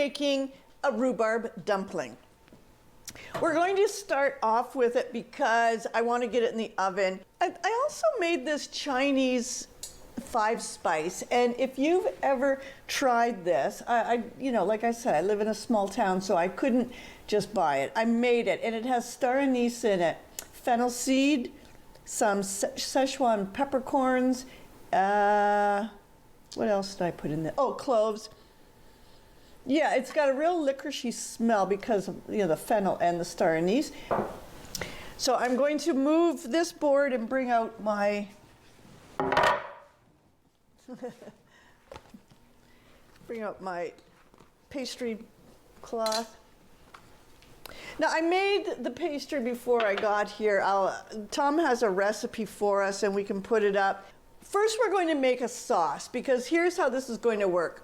making a rhubarb dumpling. We're going to start off with it because I want to get it in the oven. I also made this Chinese 5-spice, and if you've ever tried this, you know, like I said, I live in a small town, so I couldn't just buy it. I made it, and it has star anise in it, fennel seed, some Szechuan peppercorns. What else did I put in there? Oh, cloves. Yeah, it's got a real licoricey smell because of, you know, the fennel and the star anise. So I'm going to move this board and bring out my pastry cloth. Now, I made the pastry before I got here. Tom has a recipe for us and we can put it up. First, we're going to make a sauce, because here's how this is going to work.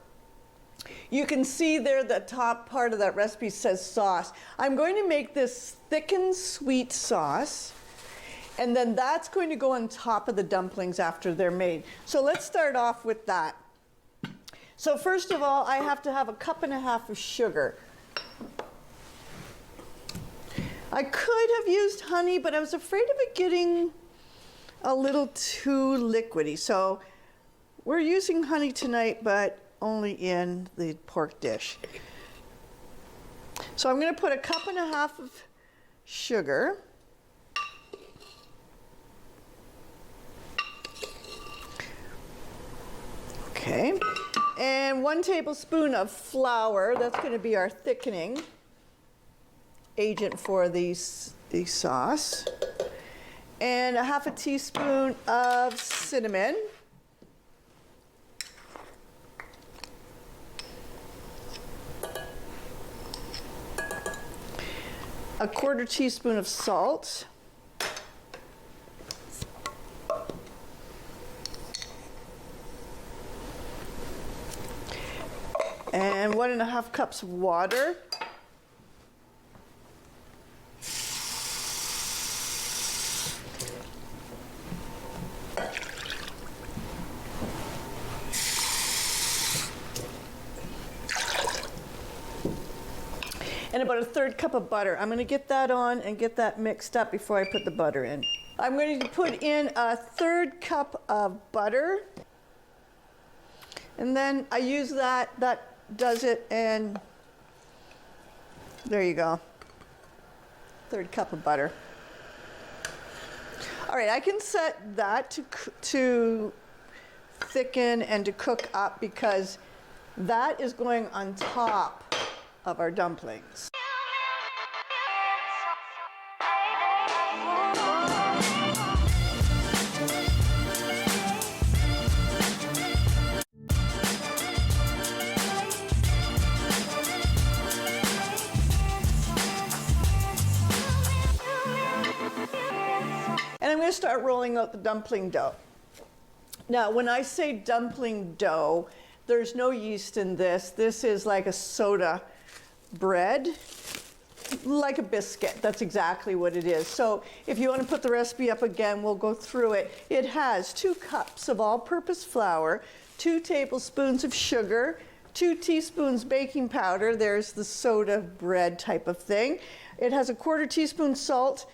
You can see there the top part of that recipe says sauce. I'm going to make this thickened sweet sauce, and then that's going to go on top of the dumplings after they're made. So let's start off with that. So first of all, I have to have 1.5 cups of sugar. I could have used honey, but I was afraid of it getting a little too liquidy. So we're using honey tonight, but only in the pork dish. So I'm going to put 1.5 cups of sugar. Okay. And 1 tablespoon of flour. That's going to be our thickening agent for the sauce. And 1/2 teaspoon of cinnamon. A 1/4 teaspoon of salt. And 1.5 cups of water. And about 1/3 cup of butter. I'm going to get that on and get that mixed up before I put the butter in. I'm going to put in 1/3 cup of butter. And then I use that does it, and there you go. 1/3 cup of butter. All right, I can set that to thicken and to cook up, because that is going on top of our dumplings. And I'm going to start rolling out the dumpling dough. Now, when I say dumpling dough, there's no yeast in this. This is like a soda bread, like a biscuit. That's exactly what it is. So if you want to put the recipe up again, we'll go through it. It has 2 cups of all-purpose flour, 2 tablespoons of sugar, 2 teaspoons baking powder. There's the soda bread type of thing. It has a 1/4 teaspoon salt,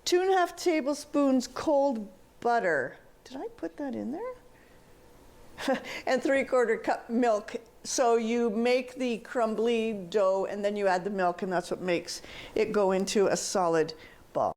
2.5 tablespoons cold butter. Did I put that in there? And 3/4 cup milk. So you make the crumbly dough and then you add the milk, and that's what makes it go into a solid ball.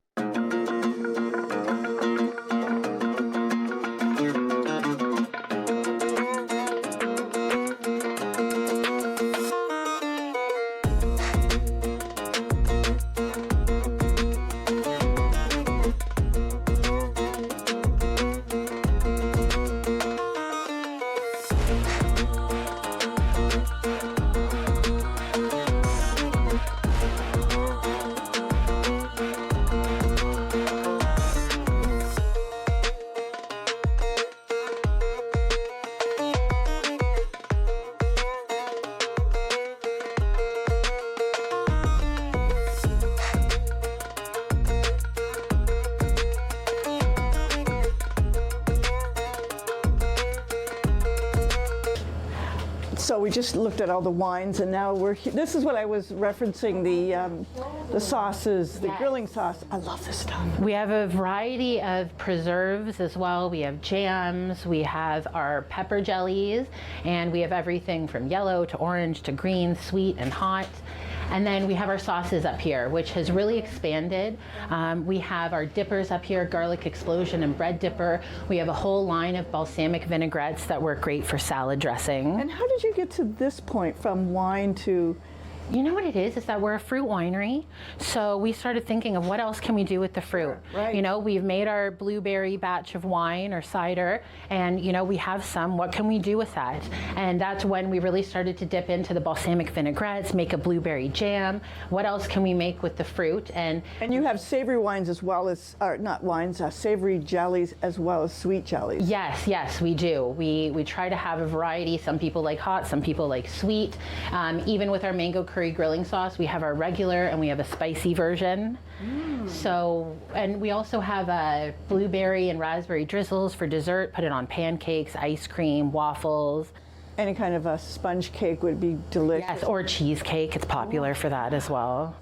So we just looked at all the wines, and now this is what I was referencing, the sauces, the grilling sauce. I love this stuff. We have a variety of preserves as well. We have jams, we have our pepper jellies, and we have everything from yellow to orange to green, sweet and hot. And then we have our sauces up here, which has really expanded. We have our dippers up here, garlic explosion and bread dipper. We have a whole line of balsamic vinaigrettes that work great for salad dressing. And how did you get to this point from wine to... You know what it is that we're a fruit winery. So we started thinking of what else can we do with the fruit. Right. You know, we've made our blueberry batch of wine or cider, and you know, we have some, what can we do with that? And that's when we really started to dip into the balsamic vinaigrettes, make a blueberry jam. What else can we make with the fruit? And you have savory wines as well as, or not wines, savory jellies as well as sweet jellies. Yes, we do. We try to have a variety. Some people like hot, some people like sweet. Even with our mango curry grilling sauce, we have our regular and we have a spicy version. So, and we also have a blueberry and raspberry drizzles for dessert. Put it on pancakes, ice cream, waffles. Any kind of a sponge cake would be delicious. Yes, or cheesecake. It's popular for that as well.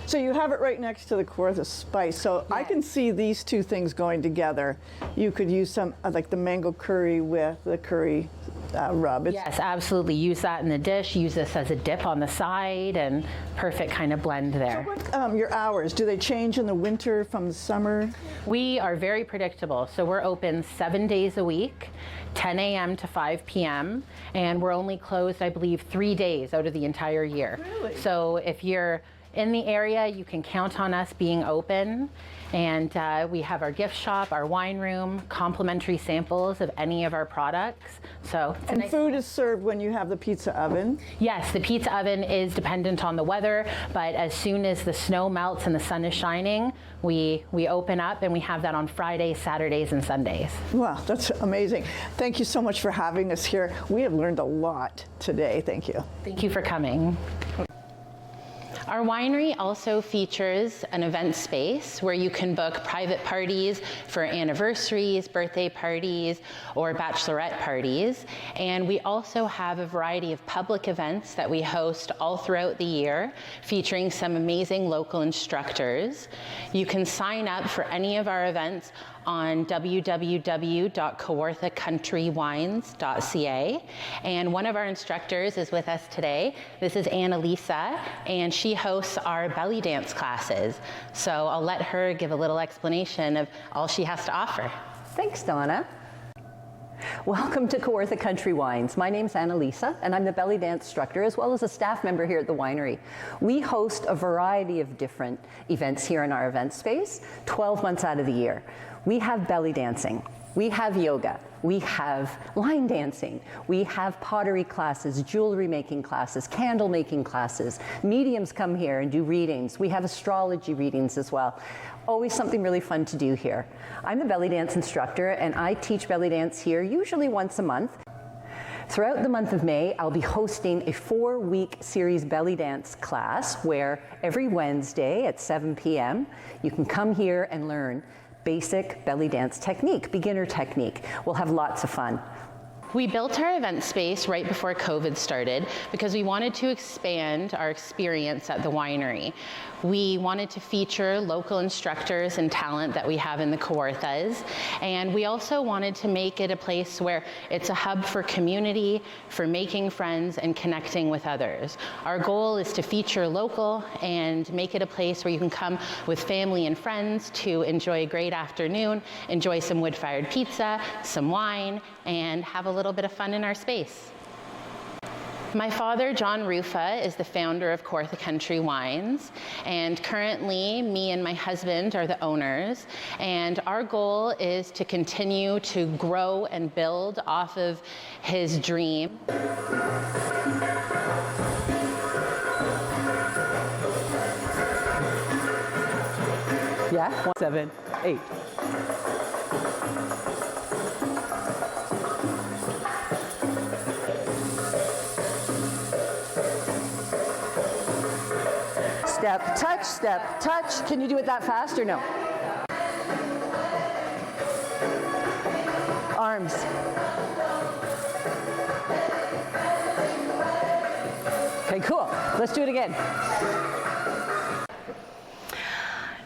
So you have it right next to the Kawartha spice. So I can see these two things going together. You could use some, like the mango curry with the curry rub. Yes, absolutely. Use that in the dish. Use this as a dip on the side, and perfect kind of blend there. So your hours, do they change in the winter from the summer? We are very predictable. So we're open 7 days a week, 10 a.m. to 5 p.m. And we're only closed, I believe, 3 days out of the entire year. Really? So if you're in the area, you can count on us being open. And we have our gift shop, our wine room, complimentary samples of any of our products. So and food is served when you have the pizza oven? Yes, the pizza oven is dependent on the weather, but as soon as the snow melts and the sun is shining, we open up, and we have that on Fridays, Saturdays, and Sundays. Wow, that's amazing. Thank you so much for having us here. We have learned a lot today. Thank you. Thank you for coming. Our winery also features an event space where you can book private parties for anniversaries, birthday parties, or bachelorette parties. And we also have a variety of public events that we host all throughout the year, featuring some amazing local instructors. You can sign up for any of our events on www.kawarthacountry.wines.ca. And one of our instructors is with us today. This is Annalisa, and she hosts our belly dance classes. So I'll let her give a little explanation of all she has to offer. Thanks, Donna. Welcome to Kawartha Country Wines. My name's Annalisa, and I'm the belly dance instructor as well as a staff member here at the winery. We host a variety of different events here in our event space, 12 months out of the year. We have belly dancing, we have yoga, we have line dancing, we have pottery classes, jewelry making classes, candle making classes. Mediums come here and do readings. We have astrology readings as well. Always something really fun to do here. I'm the belly dance instructor, and I teach belly dance here usually once a month. Throughout the month of May, I'll be hosting a 4-week series belly dance class where every Wednesday at 7 p.m. you can come here and learn basic belly dance technique, beginner technique. We'll have lots of fun. We built our event space right before COVID started because we wanted to expand our experience at the winery. We wanted to feature local instructors and talent that we have in the Kawarthas, and we also wanted to make it a place where it's a hub for community, for making friends and connecting with others. Our goal is to feature local and make it a place where you can come with family and friends to enjoy a great afternoon, enjoy some wood-fired pizza, some wine, and have a little bit of fun in our space. My father, John Rufa, is the founder of Kawartha Country Wines, and currently me and my husband are the owners, and our goal is to continue to grow and build off of his dream. Yeah, 1, 7, 8. Step, touch. Can you do it that fast or no? Arms. Okay, cool. Let's do it again.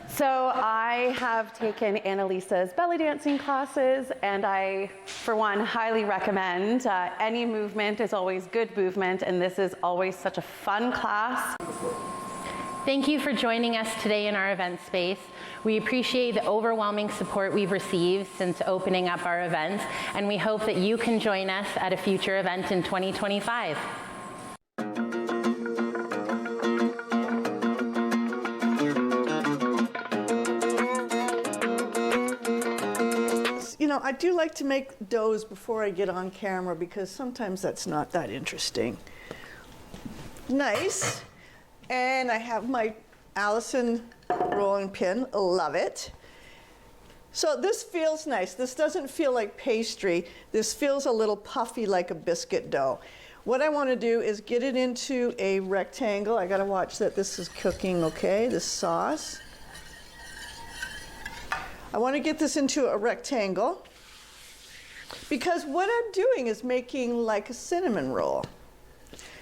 So I have taken Annalisa's belly dancing classes, and I, for one, highly recommend. Any movement is always good movement, and this is always such a fun class. Thank you for joining us today in our event space. We appreciate the overwhelming support we've received since opening up our events, and we hope that you can join us at a future event in 2025. You know, I do like to make doughs before I get on camera because sometimes that's not that interesting. Nice. And I have my Allison rolling pin. Love it. So this feels nice. This doesn't feel like pastry. This feels a little puffy like a biscuit dough. What I want to do is get it into a rectangle. I got to watch that this is cooking okay, this sauce. I want to get this into a rectangle because what I'm doing is making like a cinnamon roll.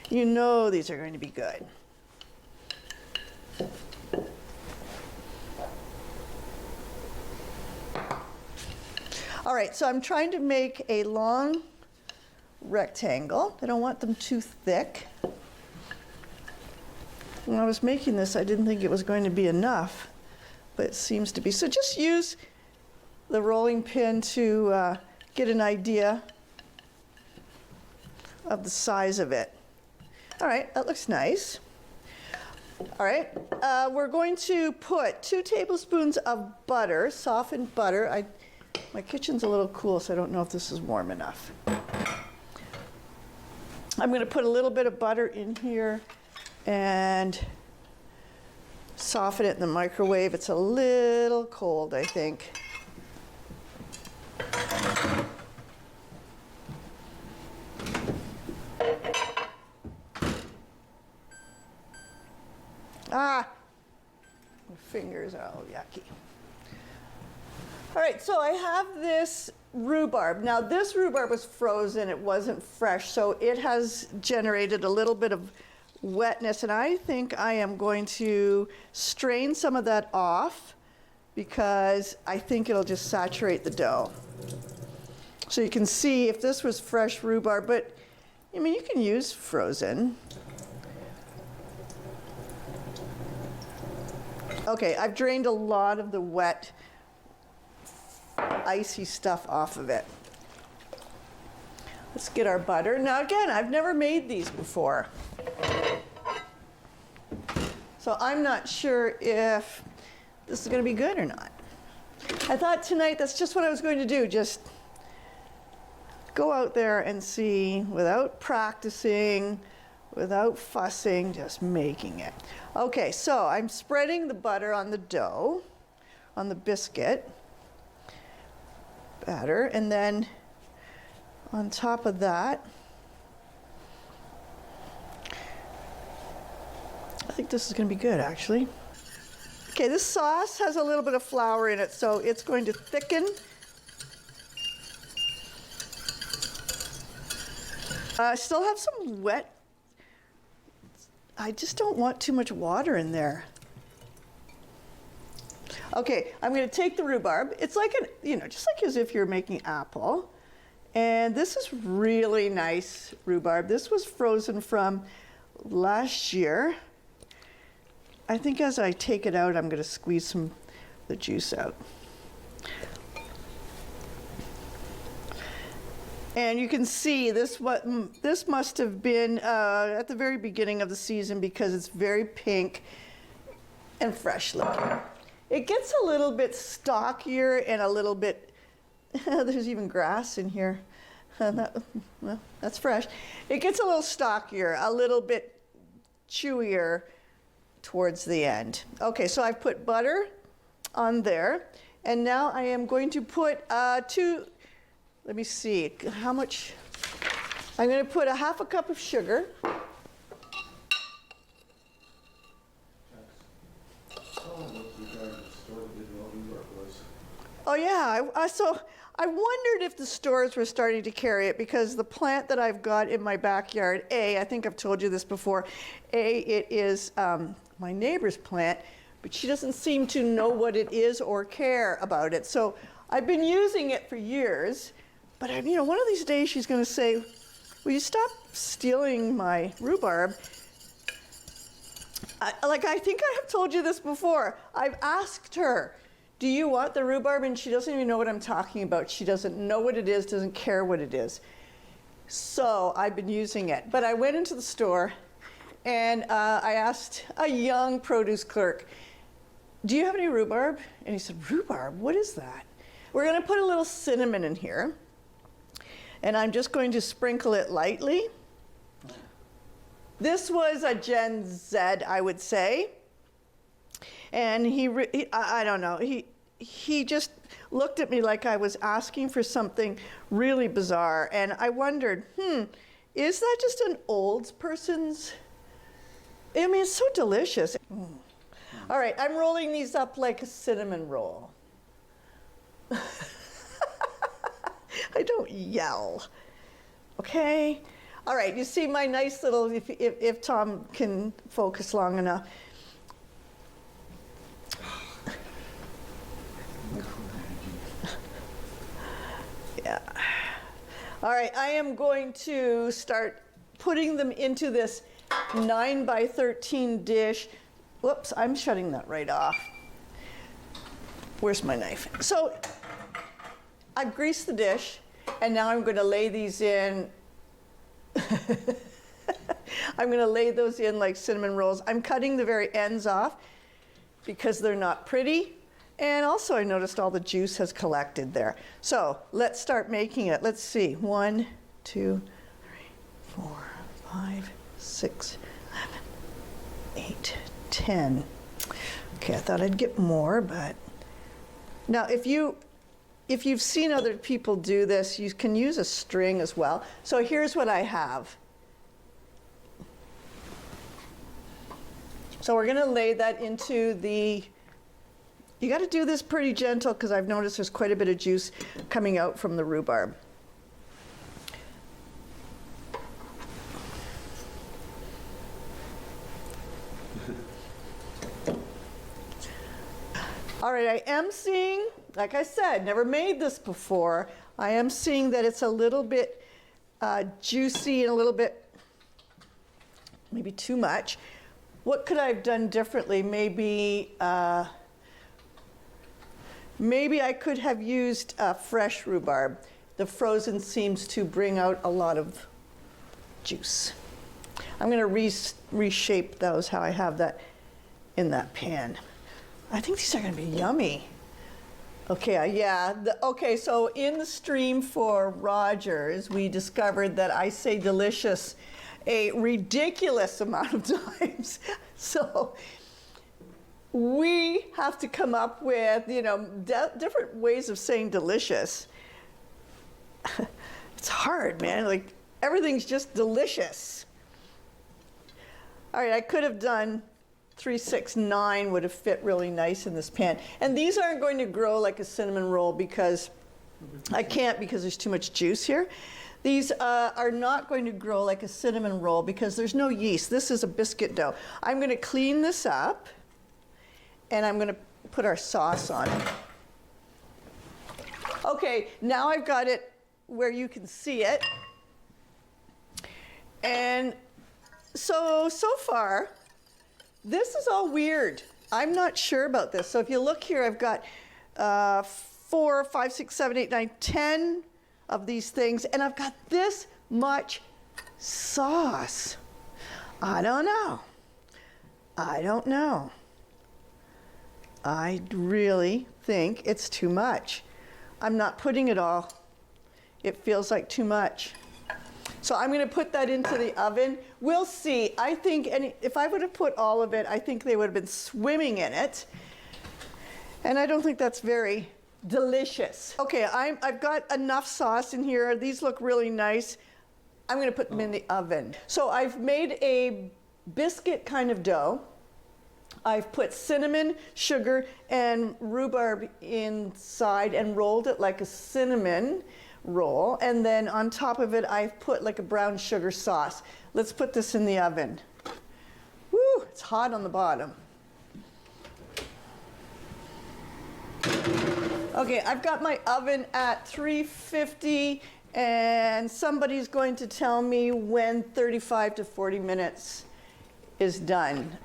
You know these are going to be good. All right, so I'm trying to make a long rectangle. I don't want them too thick. When I was making this, I didn't think it was going to be enough, but it seems to be. So just use the rolling pin to get an idea of the size of it. All right, that looks nice. All right, we're going to put 2 tablespoons of butter, softened butter. My kitchen's a little cool, so I don't know if this is warm enough. I'm going to put a little bit of butter in here and soften it in the microwave. It's a little cold, I think. Ah, my fingers are all yucky. All right, so I have this rhubarb. Now this rhubarb was frozen, it wasn't fresh, so it has generated a little bit of wetness, and I think I am going to strain some of that off because I think it'll just saturate the dough. So you can see if this was fresh rhubarb, but I mean, you can use frozen. Okay, I've drained a lot of the wet, icy stuff off of it. Let's get our butter. Now again, I've never made these before. So I'm not sure if this is going to be good or not. I thought tonight that's just what I was going to do, just go out there and see without practicing, without fussing, just making it. Okay, so I'm spreading the butter on the dough, on the biscuit batter, and then on top of that, I think this is going to be good, actually. Okay, this sauce has a little bit of flour in it, so it's going to thicken. I still have some wet. I just don't want too much water in there. Okay, I'm going to take the rhubarb. It's like just like as if you're making apple. And this is really nice rhubarb. This was frozen from last year. I think as I take it out, I'm going to squeeze some of the juice out. And you can see this must have been at the very beginning of the season because it's very pink and fresh looking. It gets a little bit stockier and a little bit, there's even grass in here. Well, that's fresh. It gets a little stockier, a little bit chewier towards the end. Okay, so I've put butter on there, and now I am going to put let me see, how much? I'm going to put a half a cup of sugar. Oh yeah, I wondered if the stores were starting to carry it because the plant that I've got in my backyard, I think I've told you this before, it is my neighbor's plant, but she doesn't seem to know what it is or care about it. So I've been using it for years, but one of these days she's going to say, will you stop stealing my rhubarb? I think I have told you this before. I've asked her, do you want the rhubarb? And she doesn't even know what I'm talking about. She doesn't know what it is, doesn't care what it is. So I've been using it. But I went into the store and I asked a young produce clerk, do you have any rhubarb? And he said, rhubarb, what is that? We're going to put a little cinnamon in here. And I'm just going to sprinkle it lightly. This was a Gen Z, I would say. And I don't know, he just looked at me like I was asking for something really bizarre. And I wondered, is that just an old person's? I mean, it's so delicious. All right, I'm rolling these up like a cinnamon roll. I don't yell, okay? All right, you see my nice little, if Tom can focus long enough. Yeah. All right, I am going to start putting them into this 9 by 13 dish. Whoops, I'm shutting that right off. Where's my knife? So I've greased the dish, and now I'm going to lay these in. I'm going to lay those in like cinnamon rolls. I'm cutting the very ends off because they're not pretty. And also I noticed all the juice has collected there. So let's start making it. Let's see. 1, 2, 3, 4, 5, 6, 7, 8, 10. Okay, I thought I'd get more, but now if you've seen other people do this, you can use a string as well. So here's what I have. So we're going to lay that into the, you got to do this pretty gentle because I've noticed there's quite a bit of juice coming out from the rhubarb. All right, I am seeing, like I said, never made this before. I am seeing that it's a little bit juicy and a little bit, maybe too much. What could I have done differently? Maybe I could have used fresh rhubarb. The frozen seems to bring out a lot of juice. I'm going to reshape those how I have that in that pan. I think these are going to be yummy. Okay, yeah. Okay, so in the stream for Rogers, we discovered that I say delicious a ridiculous amount of times. So we have to come up with, different ways of saying delicious. It's hard, man. Like, everything's just delicious. All right, I could have done 3, 6, 9 would have fit really nice in this pan. And these aren't going to grow like a cinnamon roll because I can't, because there's too much juice here. These are not going to grow like a cinnamon roll because there's no yeast. This is a biscuit dough. I'm going to clean this up, and I'm going to put our sauce on it. Okay, now I've got it where you can see it. And so far, this is all weird. I'm not sure about this. So if you look here, I've got 4, 5, 6, 7, 8, 9, 10 of these things, and I've got this much sauce. I don't know. I really think it's too much. I'm not putting it all. It feels like too much. So I'm going to put that into the oven. We'll see. I think if I would have put all of it, I think they would have been swimming in it. And I don't think that's very delicious. Okay, I've got enough sauce in here. These look really nice. I'm going to put them in the oven. So I've made a biscuit kind of dough. I've put cinnamon, sugar, and rhubarb inside and rolled it like a cinnamon roll. And then on top of it, I've put like a brown sugar sauce. Let's put this in the oven. Woo, it's hot on the bottom. Okay, I've got my oven at 350, and somebody's going to tell me when 35 to 40 minutes is done.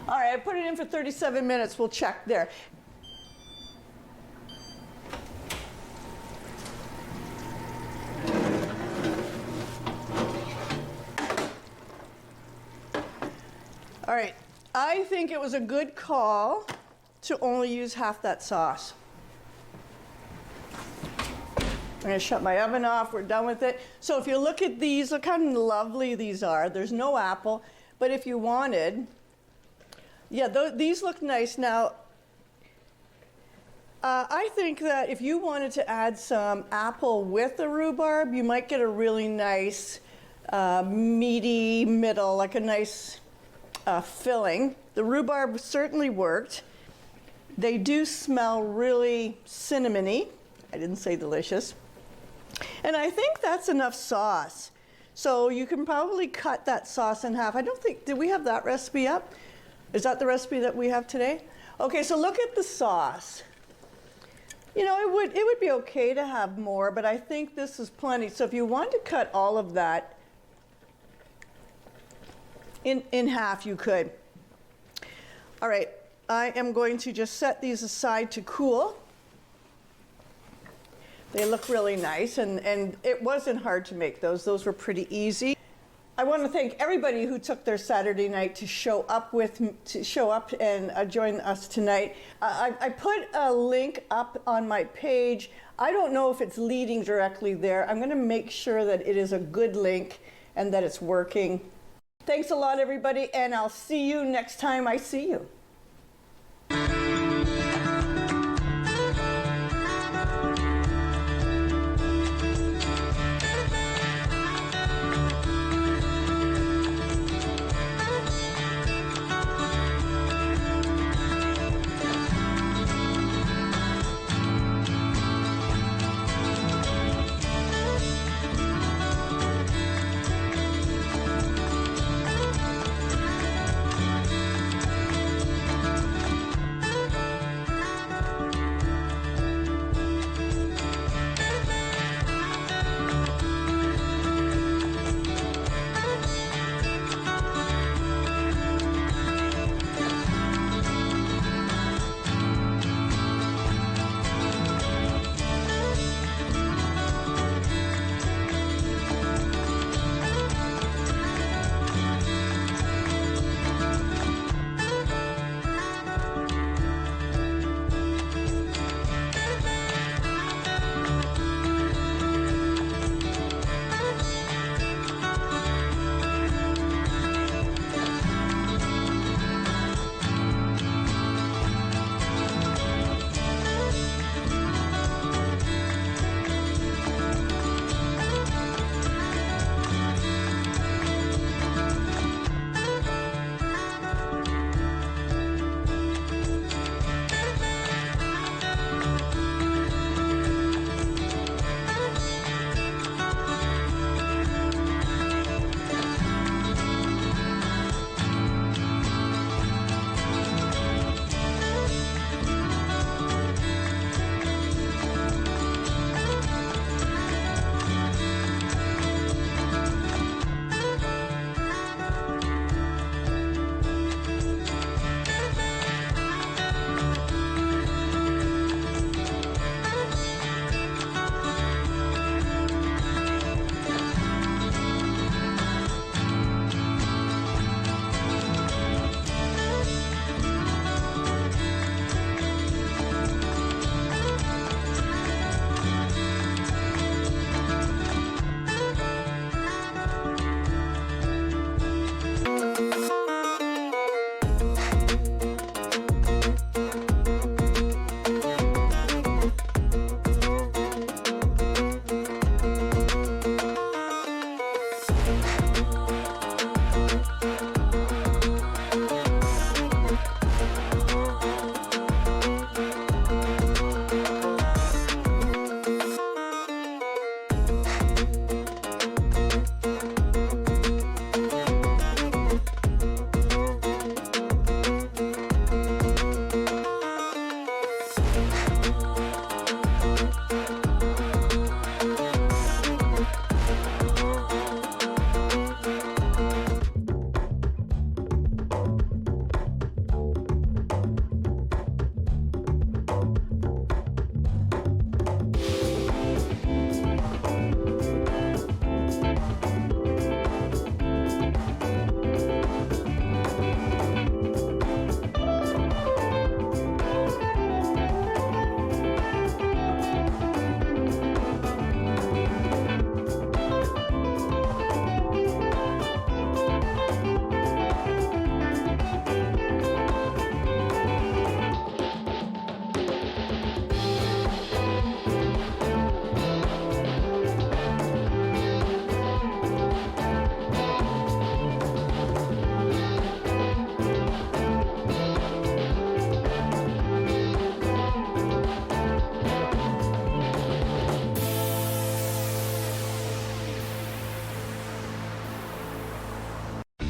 All right, I put it in for 37 minutes. We'll check there. All right, I think it was a good call to only use half that sauce. I'm going to shut my oven off. We're done with it. So if you look at these, look how lovely these are. There's no apple, but if you wanted, yeah, these look nice. Now, I think that if you wanted to add some apple with the rhubarb, you might get a really nice meaty middle, like a nice filling. The rhubarb certainly worked. They do smell really cinnamony. I didn't say delicious. And I think that's enough sauce. So you can probably cut that sauce in half. I don't think, did we have that recipe up? Is that the recipe that we have today? Okay, so look at the sauce. You know, it would be okay to have more, but I think this is plenty. So if you want to cut all of that in half, you could. All right, I am going to just set these aside to cool. They look really nice, and it wasn't hard to make those. Those were pretty easy. I want to thank everybody who took their Saturday night to show up and join us tonight. I put a link up on my page. I don't know if it's leading directly there. I'm going to make sure that it is a good link and that it's working. Thanks a lot, everybody, and I'll see you next time I see you.